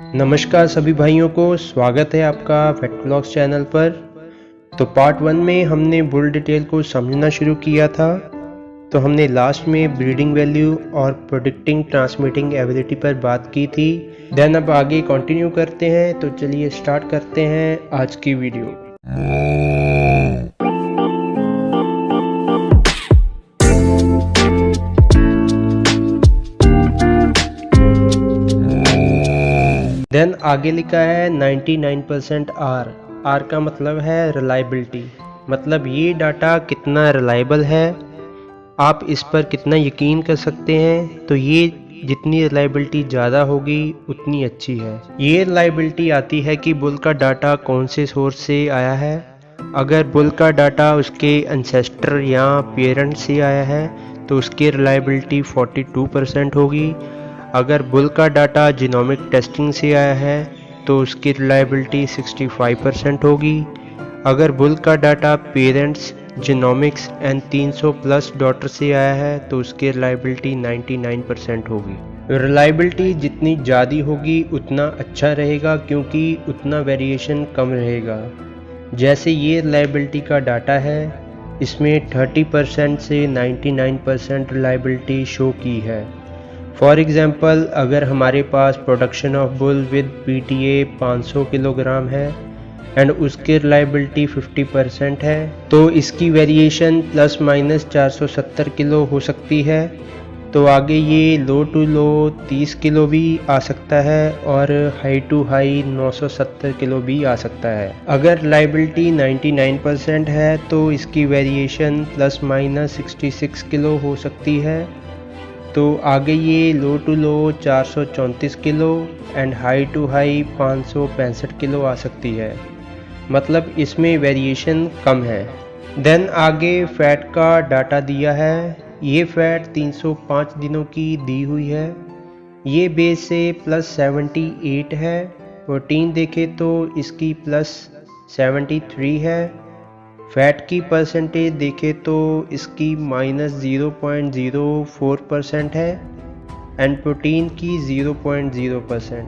नमस्कार सभी भाइयों को, स्वागत है आपका वेट व्लॉग्स चैनल पर। तो पार्ट 1 में हमने बुल डिटेल को समझना शुरू किया था। तो हमने लास्ट में ब्रीडिंग वैल्यू और प्रोडिक्टिंग ट्रांसमिटिंग एबिलिटी पर बात की थी। देन अब आगे कंटिन्यू करते हैं। तो चलिए स्टार्ट करते हैं आज की वीडियो। देन आगे लिखा है 99% आर का मतलब है रिलायबिलिटी, मतलब ये डाटा कितना रिलायबल है, आप इस पर कितना यकीन कर सकते हैं। तो ये जितनी रिलायबिलिटी ज़्यादा होगी उतनी अच्छी है। ये रिलायबिलिटी आती है कि बुल का डाटा कौन से सोर्स से आया है। अगर बुल का डाटा उसके एंसेस्टर या पेरेंट से आया है तो उसकी रिलायबिलिटी 42% होगी। अगर बुल का डाटा जीनोमिक टेस्टिंग से आया है तो उसकी रिलायबिलिटी 65% होगी। अगर बुल का data parents, genomics and 300 plus daughter से आया है तो उसकी रिलायबिलिटी 99% होगी। रिलायबिलिटी जितनी ज़्यादा होगी उतना अच्छा रहेगा, क्योंकि उतना वेरिएशन कम रहेगा। जैसे ये रिलायबिलिटी का डाटा है, इसमें 30% से 99% रिलायबिलिटी शो की है। फॉर एग्ज़ाम्पल, अगर हमारे पास production of bull with PTA 500 kilogram है एंड उसकी रिलायबिलिटी 50% है, तो इसकी वेरिएशन प्लस माइनस 470 किलो हो सकती है। तो आगे ये लो टू लो 30 किलो भी आ सकता है और हाई टू हाई 970 किलो भी आ सकता है। अगर रिलायबिलिटी 99% है तो इसकी वेरिएशन प्लस माइनस 66 किलो हो सकती है। तो आगे ये low to low 434 kilo and high to high 565 kilo आ सकती है, मतलब इसमें वेरिएशन कम है। देन आगे फ़ैट का डाटा दिया है। ये फ़ैट 305 दिनों की दी हुई है। ये बेस से प्लस 78 है। प्रोटीन देखें तो इसकी प्लस 73 है। फ़ैट की परसेंटेज देखें तो इसकी माइनस 0.04% है एंड प्रोटीन की 0.0%,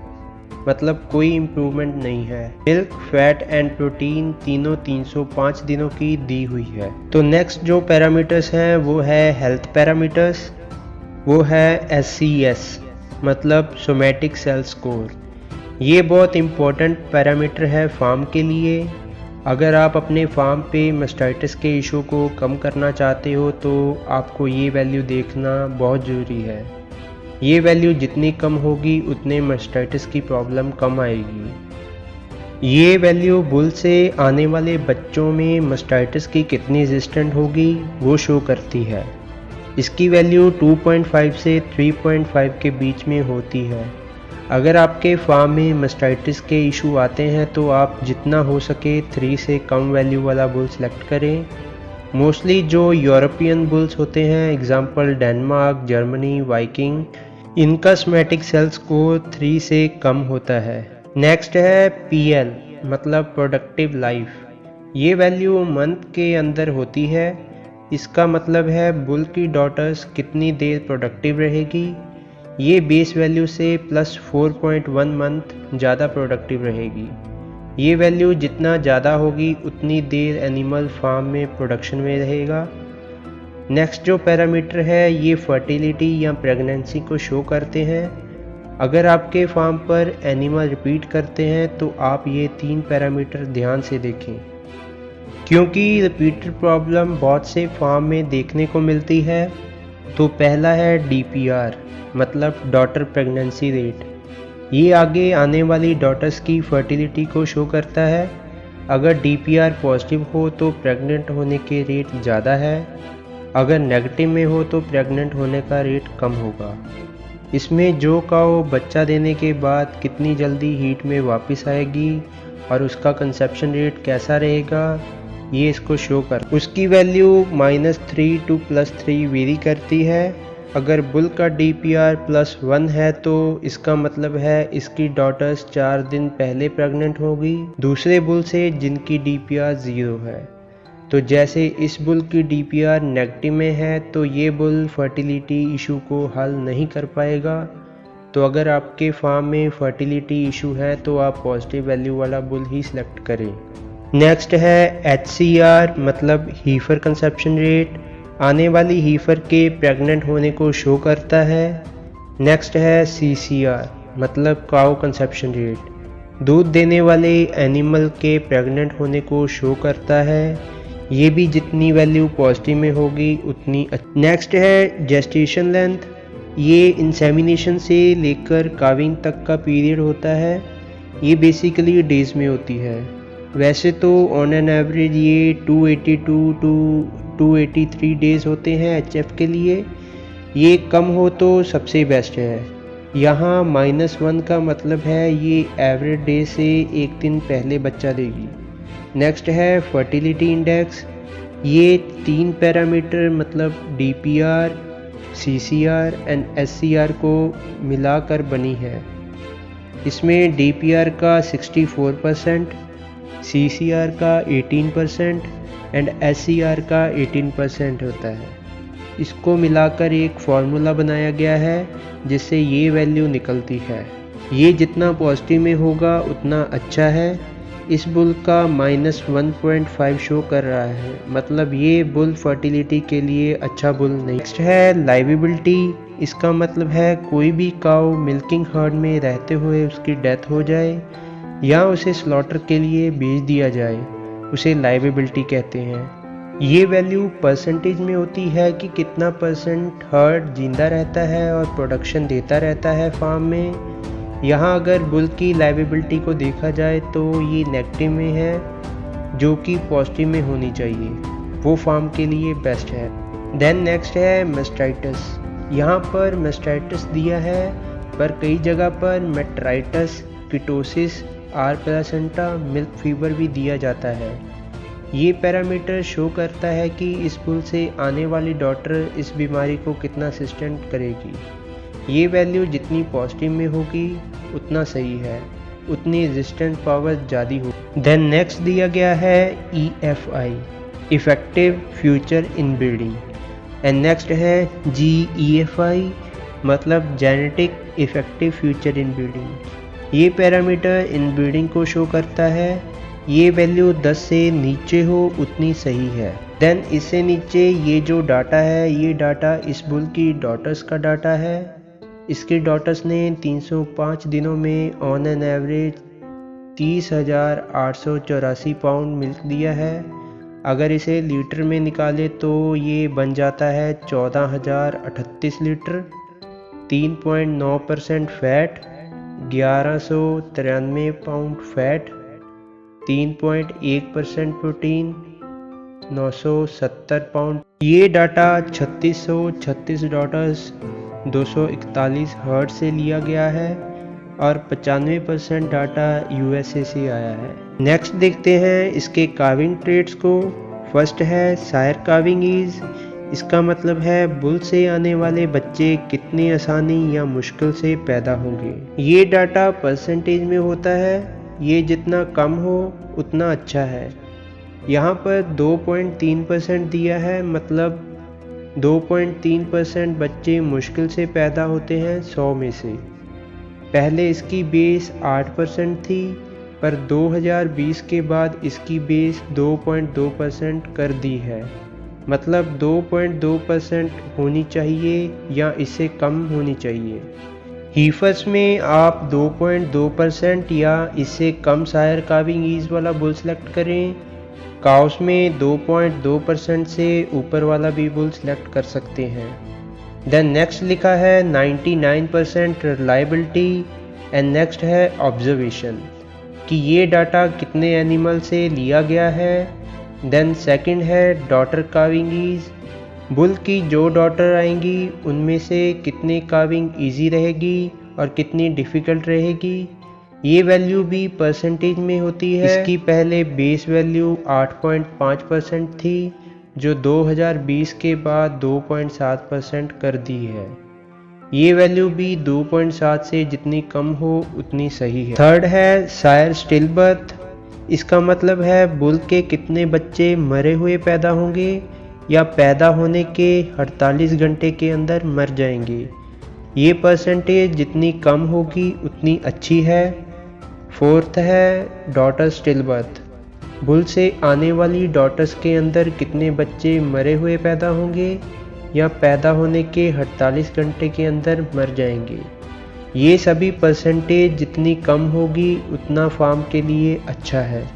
मतलब कोई इम्प्रूवमेंट नहीं है। मिल्क, फैट एंड प्रोटीन तीनों 305 दिनों की दी हुई है। तो नेक्स्ट जो पैरामीटर्स हैं वो है हेल्थ पैरामीटर्स। वो है SCS, मतलब सोमैटिक सेल स्कोर। ये बहुत इम्पोर्टेंट पैरामीटर है फार्म के लिए। अगर आप अपने फार्म पे मास्टाइटिस के इशू को कम करना चाहते हो तो आपको ये वैल्यू देखना बहुत ज़रूरी है। ये वैल्यू जितनी कम होगी उतने मास्टाइटिस की प्रॉब्लम कम आएगी। ये वैल्यू बुल से आने वाले बच्चों में मास्टाइटिस की कितनी रेजिस्टेंट होगी वो शो करती है। इसकी वैल्यू 2.5 से 3.5 के बीच में होती है। अगर आपके फार्म में मास्टाइटिस के इशू आते हैं तो आप जितना हो सके 3 से कम वैल्यू वाला बुल सेलेक्ट करें। मोस्टली जो यूरोपियन बुल्स होते हैं, एग्जांपल डेनमार्क, जर्मनी, वाइकिंग, इनका सोमैटिक सेल स्कोर 3 से कम होता है। नेक्स्ट है PL, मतलब प्रोडक्टिव लाइफ। ये वैल्यू मंथ के अंदर होती है। इसका मतलब है बुल की डॉटर्स कितनी देर प्रोडक्टिव रहेगी। ये बेस वैल्यू से प्लस 4.1 मंथ ज़्यादा प्रोडक्टिव रहेगी। ये वैल्यू जितना ज़्यादा होगी उतनी देर एनिमल फार्म में प्रोडक्शन में रहेगा। नेक्स्ट जो पैरामीटर है ये फर्टिलिटी या प्रेगनेंसी को शो करते हैं। अगर आपके फार्म पर एनिमल रिपीट करते हैं तो आप ये 3 पैरामीटर ध्यान से देखें, क्योंकि रिपीटेड प्रॉब्लम बहुत से फार्म में देखने को मिलती है। तो पहला है DPR, मतलब डॉटर प्रेगनेंसी रेट। ये आगे आने वाली डॉटर्स की फर्टिलिटी को शो करता है। अगर DPR पॉजिटिव हो तो प्रेग्नेंट होने के रेट ज़्यादा है, अगर नेगेटिव में हो तो प्रेग्नेंट होने का रेट कम होगा। इसमें जो काऊ बच्चा देने के बाद कितनी जल्दी हीट में वापस आएगी और उसका कंसेप्शन रेट कैसा रहेगा ये इसको शो कर। उसकी वैल्यू -3 to +3 वेरी करती है। अगर बुल का DPR +1 है तो इसका मतलब है इसकी डॉटर्स 4 दिन पहले प्रेग्नेंट होगी दूसरे बुल से जिनकी DPR 0 है। तो जैसे इस बुल की DPR नेगेटिव में है तो ये बुल फर्टिलिटी इशू को हल नहीं कर पाएगा। तो अगर आपके फार्म में फर्टिलिटी इशू है तो आप पॉजिटिव वैल्यू वाला बुल ही सिलेक्ट करें। नेक्स्ट है HCR मतलब हीफर कंसेप्शन रेट, आने वाली हीफर के प्रेग्नेंट होने को शो करता है। नेक्स्ट है CCR मतलब काउ कंसेप्शन रेट, दूध देने वाले एनिमल के प्रेग्नेंट होने को शो करता है। ये भी जितनी वैल्यू पॉजिटिव में होगी उतनी नेक्स्ट है जेस्टेशन लेंथ, ये इंसेमिनेशन से लेकर काविंग तक का पीरियड होता है। ये बेसिकली डेज में होती है। वैसे तो ऑन एन एवरेज ये 282 टू 283 डेज़ होते हैं HF के लिए। ये कम हो तो सबसे बेस्ट है। यहाँ -1 का मतलब है ये एवरेज डे से एक दिन पहले बच्चा देगी। नेक्स्ट है फर्टिलिटी इंडेक्स, ये 3 पैरामीटर मतलब DPR, CCR एंड SCR को मिलाकर बनी है। इसमें DPR का 64%, CCR का 18% एंड SCR का 18% होता है। इसको मिलाकर एक फार्मूला बनाया गया है जिससे ये वैल्यू निकलती है। ये जितना पॉजिटिव में होगा उतना अच्छा है। इस बुल का -1.5 शो कर रहा है, मतलब ये बुल फर्टिलिटी के लिए अच्छा बुल नहीं। नेक्स्ट है लाइवेबिलिटी, इसका मतलब है कोई भी काऊ मिल्किंग हर्ड में रहते हुए उसकी डेथ हो जाए या उसे स्लॉटर के लिए बेच दिया जाए, उसे लाइवेबिलिटी कहते हैं। ये वैल्यू परसेंटेज में होती है कि कितना % हर्ड जिंदा रहता है और प्रोडक्शन देता रहता है फार्म में। यहाँ अगर बुल की लाइवेबिलिटी को देखा जाए तो ये नेगेटिव में है, जो कि पॉजिटिव में होनी चाहिए, वो फार्म के लिए बेस्ट है। देन नेक्स्ट है मेस्टाइटिस, यहाँ पर मेस्टाइटिस दिया है पर कई जगह पर metritis, ketosis, or placenta, milk fever भी दिया जाता है। ये पैरामीटर शो करता है कि इस बुल से आने वाली डॉटर इस बीमारी को कितना सस्टेन करेगी। ये वैल्यू जितनी पॉजिटिव में होगी उतना सही है, उतनी रेजिस्टेंट पावर ज़्यादा होगी। देन नेक्स्ट दिया गया है EFI, effective future in breeding, and next है GEFI मतलब genetic effective future in breeding. ये पैरामीटर इन ब्रीडिंग को शो करता है। ये वैल्यू 10 से नीचे हो उतनी सही है। देन इससे नीचे ये जो डाटा है, ये डाटा इस बुल की डॉटर्स का डाटा है। इसकी डॉटर्स ने 305 दिनों में on an average 30,884 pound milk दिया है। अगर इसे लीटर में निकाले तो ये बन जाता है 14,038 litre, 3.9% fat, 1193 pound fat, 3.1% protein, 970 pound. ये डाटा 3636 डॉटर्स 241 हर्ट से लिया गया है और 95% डाटा USA से आया है। नेक्स्ट देखते हैं इसके काविंग ट्रेड्स को। फर्स्ट है सायर काविंग ईज, इसका मतलब है बुल से आने वाले बच्चे कितनी आसानी या मुश्किल से पैदा होंगे। ये डाटा परसेंटेज में होता है, ये जितना कम हो उतना अच्छा है। यहाँ पर 2.3% दिया है, मतलब 2.3% बच्चे मुश्किल से पैदा होते हैं 100 में से। पहले इसकी बेस 8% थी, पर 2020 के बाद इसकी बेस 2.2% कर दी है, मतलब 2.2% होनी चाहिए या इससे कम होनी चाहिए। हीफर्स में आप 2.2% या इससे कम सायर काविंग ईज वाला बुल सेलेक्ट करें। काउस में 2.2% से ऊपर वाला भी बुल सेलेक्ट कर सकते हैं। देन नेक्स्ट लिखा है 99% रिलायबिलिटी, एंड नेक्स्ट है ऑब्जर्वेशन कि ये डाटा कितने एनिमल से लिया गया है। देन सेकंड है डॉटर काविंग ईज, बुल की जो डॉटर आएंगी उनमें से कितनी काविंग इजी रहेगी और कितनी डिफ़िकल्ट रहेगी। ये वैल्यू भी परसेंटेज में होती है। इसकी पहले बेस वैल्यू 8.5% थी, जो 2020 के बाद 2.7% कर दी है। ये वैल्यू भी 2.7 से जितनी कम हो उतनी सही है। थर्ड है सायर स्टिल बर्थ, इसका मतलब है बुल के कितने बच्चे मरे हुए पैदा होंगे या पैदा होने के 48 घंटे के अंदर मर जाएंगे। ये परसेंटेज जितनी कम होगी उतनी अच्छी है। फोर्थ है डॉटर स्टिल बर्थ। बुल से आने वाली डॉटर्स के अंदर कितने बच्चे मरे हुए पैदा होंगे या पैदा होने के 48 घंटे के अंदर मर जाएंगे। ये सभी परसेंटेज जितनी कम होगी उतना फार्म के लिए अच्छा है।